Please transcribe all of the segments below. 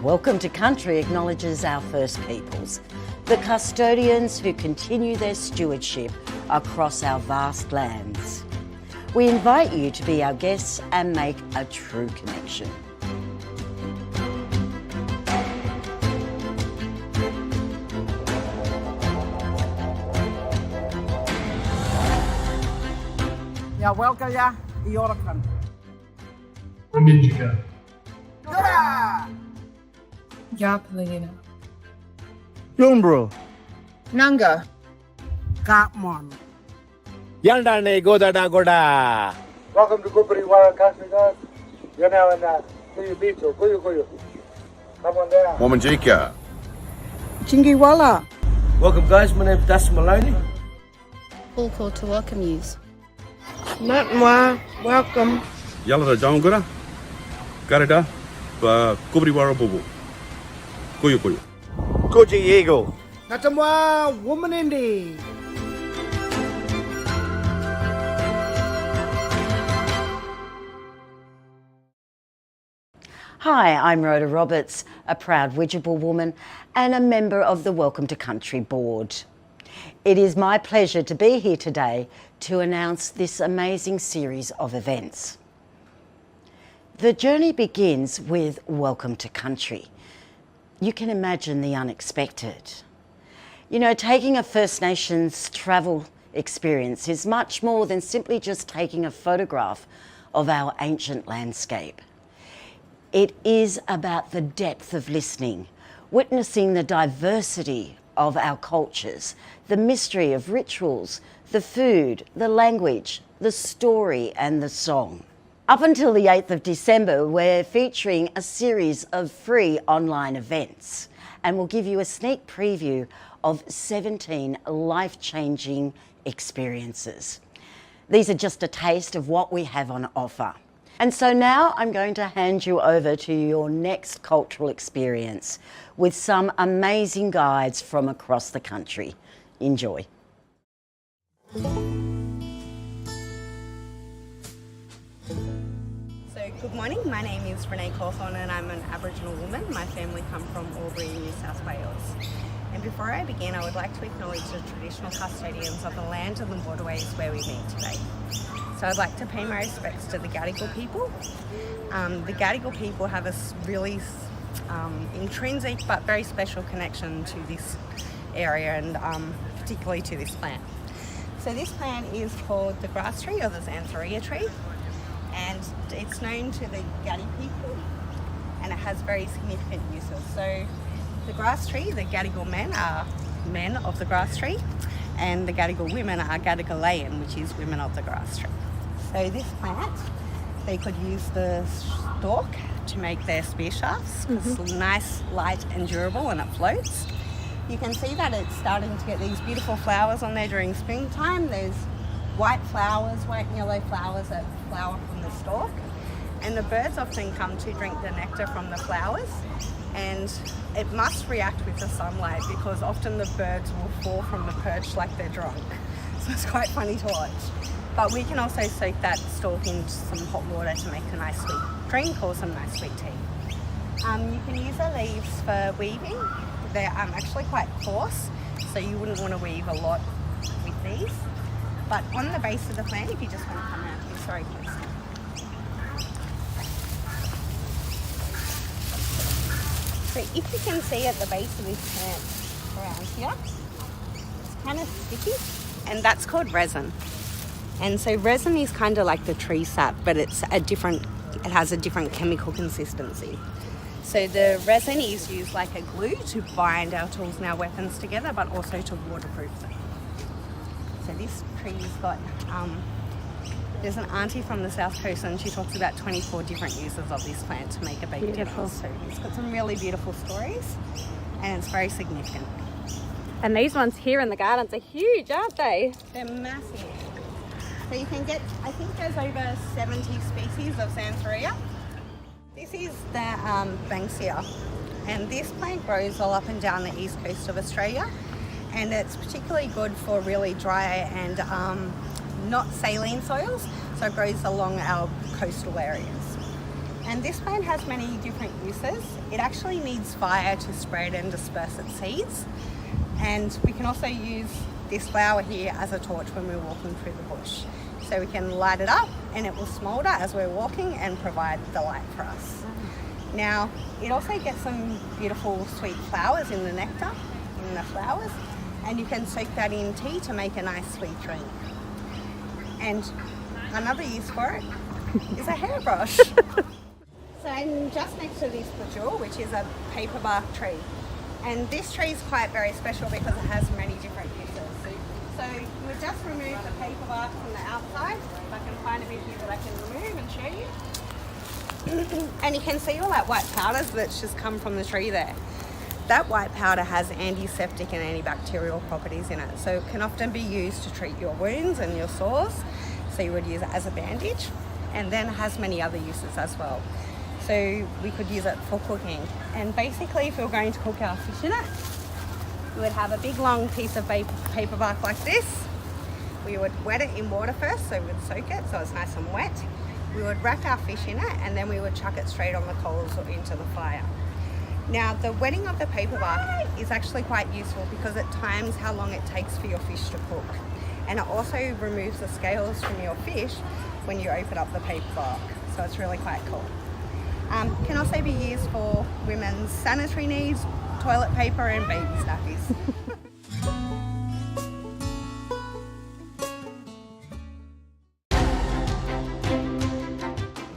Welcome to Country acknowledges our First Peoples, the custodians who continue their stewardship across our vast lands. We invite you to be our guests and make a true connection. Ya welcome ya, Iorokan. Aminjika. Yapalina. Yumbro. Nanga. Kapmon. Yandane Godada Goda. Welcome to Botanical Garden. You're now in Kuyu Beach or Kuyu. Come on down. Womanjika. Chingiwala. Welcome, guys. My name's Dustin Maloney. All called to welcome yous. Natwa. Welcome. Yalada Jongura. Garida. Kubriwara Bubu. Kuyu. Koji Eagle. Natamwa Woman Indie. Hi, I'm Rhoda Roberts, a proud Widgeable woman and a member of the Welcome to Country Board. It is my pleasure to be here today to announce this amazing series of events. The journey begins with Welcome to Country. You can imagine the unexpected. You know, taking a First Nations travel experience is much more than simply just taking a photograph of our ancient landscape. It is about the depth of listening, witnessing the diversity of our cultures, the mystery of rituals, the food, the language, the story and the song. Up until the 8th of December, we're featuring a series of free online events, and we'll give you a sneak preview of 17 life-changing experiences. These are just a taste of what we have on offer. And so now I'm going to hand you over to your next cultural experience with some amazing guides from across the country. Enjoy. Good morning, my name is Renee Cawthorne and I'm an Aboriginal woman. My family come from Albury, New South Wales. And before I begin, I would like to acknowledge the traditional custodians of the land and the waterways where we meet today. So I'd like to pay my respects to the Cadigal people. The Cadigal people have a really intrinsic but very special connection to this area and particularly to this plant. So this plant is called the grass tree or the Xanthoria tree, and it's known to the Gadi people and it has very significant uses. So the grass tree, the Cadigal men are men of the grass tree, and the Cadigal women are Cadigalayan, which is women of the grass tree. So this plant, they could use the stalk to make their spear shafts because it's nice, light and durable and it floats. You can see that it's starting to get these beautiful flowers on there during springtime. There's white flowers, white and yellow flowers that flower from the stalk. And the birds often come to drink the nectar from the flowers, and it must react with the sunlight because often the birds will fall from the perch like they're drunk. So it's quite funny to watch. But we can also soak that stalk in some hot water to make a nice sweet drink or some nice sweet tea. You can use the leaves for weaving. They're actually quite coarse, so you wouldn't want to weave a lot with these. But on the base of the plant, if you just want to come out here, sorry please. So if you can see at the base of this plant around here, it's kind of sticky, and that's called resin. And so resin is kind of like the tree sap, but it has a different chemical consistency. So the resin is used like a glue to bind our tools and our weapons together, but also to waterproof them. So this tree's got, there's an auntie from the South Coast and she talks about 24 different uses of this plant to make a baked dinner. So it's got some really beautiful stories and it's very significant. And these ones here in the gardens are huge, aren't they? They're massive. So you can get, I think there's over 70 species of Xanthoria. This is the Banksia, and this plant grows all up and down the east coast of Australia, and it's particularly good for really dry and not saline soils, so it grows along our coastal areas. And this plant has many different uses. It actually needs fire to spread and disperse its seeds. And we can also use this flower here as a torch when we're walking through the bush. So we can light it up and it will smoulder as we're walking and provide the light for us. Now, it also gets some beautiful sweet flowers in the nectar, in the flowers, and you can soak that in tea to make a nice sweet drink. And another use for it is a hairbrush. So I'm just next to this bajul, which is a paper bark tree. And this tree is quite very special because it has many different uses. So we'll just remove the paper bark from the outside. If I can find a bit here that I can remove and show you. And you can see all that white powder that's just come from the tree there. That white powder has antiseptic and antibacterial properties in it. So it can often be used to treat your wounds and your sores. So you would use it as a bandage, and then it has many other uses as well. So we could use it for cooking. And basically, if we were going to cook our fish in it, we would have a big long piece of paper bark like this. We would wet it in water first, so we would soak it so it's nice and wet. We would wrap our fish in it, and then we would chuck it straight on the coals or into the fire. Now, the wetting of the paper bark is actually quite useful because it times how long it takes for your fish to cook. And it also removes the scales from your fish when you open up the paper bark. So it's really quite cool. Can also be used for women's sanitary needs, toilet paper and baby snappies.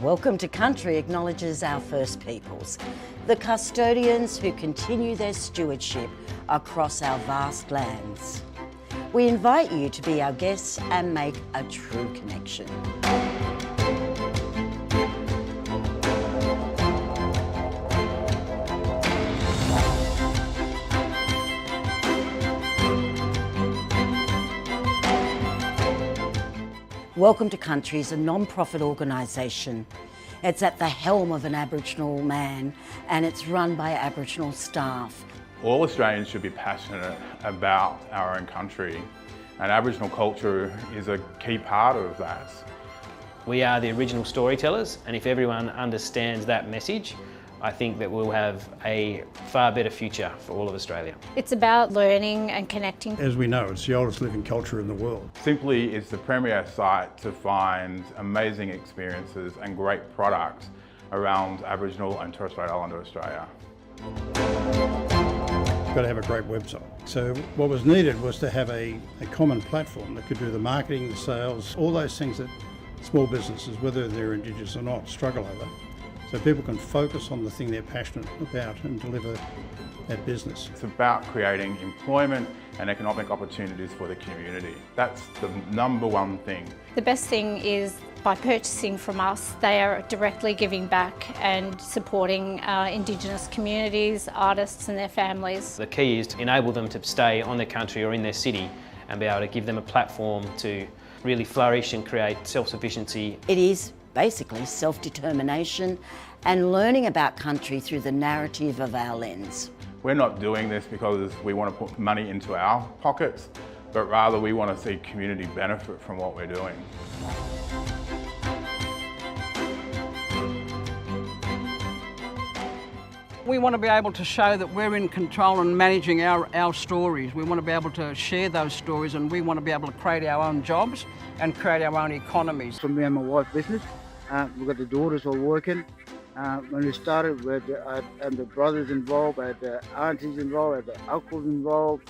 Welcome to Country acknowledges our First Peoples, the custodians who continue their stewardship across our vast lands. We invite you to be our guests and make a true connection. Welcome to Country is a non-profit organisation. It's at the helm of an Aboriginal man and it's run by Aboriginal staff. All Australians should be passionate about our own country, and Aboriginal culture is a key part of that. We are the original storytellers, and if everyone understands that message, I think that we'll have a far better future for all of Australia. It's about learning and connecting. As we know, it's the oldest living culture in the world. Simply is the premier site to find amazing experiences and great products around Aboriginal and Torres Strait Islander Australia. You've got to have a great website. So what was needed was to have a common platform that could do the marketing, the sales, all those things that small businesses, whether they're Indigenous or not, struggle over. So people can focus on the thing they're passionate about and deliver that business. It's about creating employment and economic opportunities for the community. That's the number one thing. The best thing is by purchasing from us, they are directly giving back and supporting Indigenous communities, artists and their families. The key is to enable them to stay on their country or in their city and be able to give them a platform to really flourish and create self-sufficiency. It is basically self-determination and learning about country through the narrative of our lens. We're not doing this because we want to put money into our pockets, but rather we want to see community benefit from what we're doing. We want to be able to show that we're in control and managing our stories. We want to be able to share those stories, and we want to be able to create our own jobs and create our own economies. For me and my wife's business, we've got the daughters all working. When we started, we had the brothers involved, we had the aunties involved, we had the uncles involved.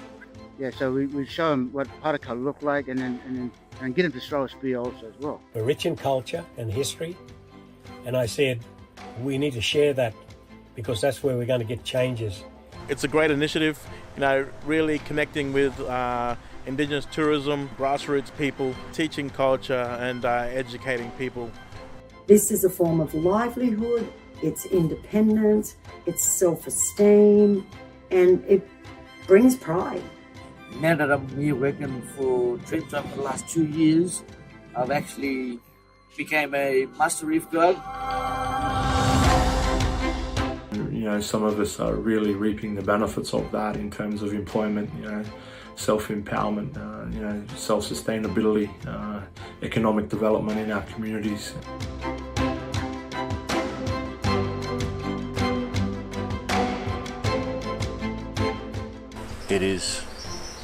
Yeah, so we show them what Botanical look like and get them to throw a spear also as well. We're rich in culture and history, and I said we need to share that because that's where we're going to get changes. It's a great initiative, you know, really connecting with Indigenous tourism, grassroots people, teaching culture and educating people. This is a form of livelihood, it's independence, it's self-esteem, and it brings pride. Now that I'm here working for Trenton for the last 2 years, I've actually became a Master Reef Guide. You know, some of us are really reaping the benefits of that in terms of employment, you know, self-empowerment, you know, self-sustainability, economic development in our communities. It is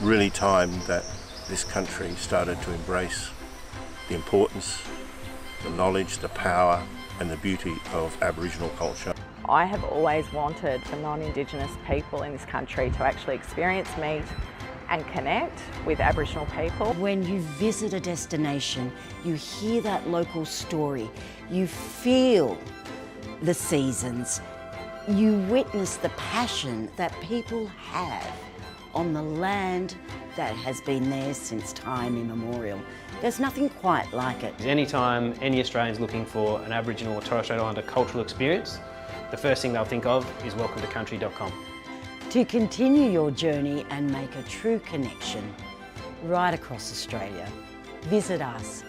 really time that this country started to embrace the importance, the knowledge, the power and the beauty of Aboriginal culture. I have always wanted for non-Indigenous people in this country to actually experience, meet and connect with Aboriginal people. When you visit a destination, you hear that local story, you feel the seasons, you witness the passion that people have on the land that has been there since time immemorial. There's nothing quite like it. Anytime any Australian's looking for an Aboriginal or Torres Strait Islander cultural experience, the first thing they'll think of is welcometocountry.com. To continue your journey and make a true connection right across Australia, visit us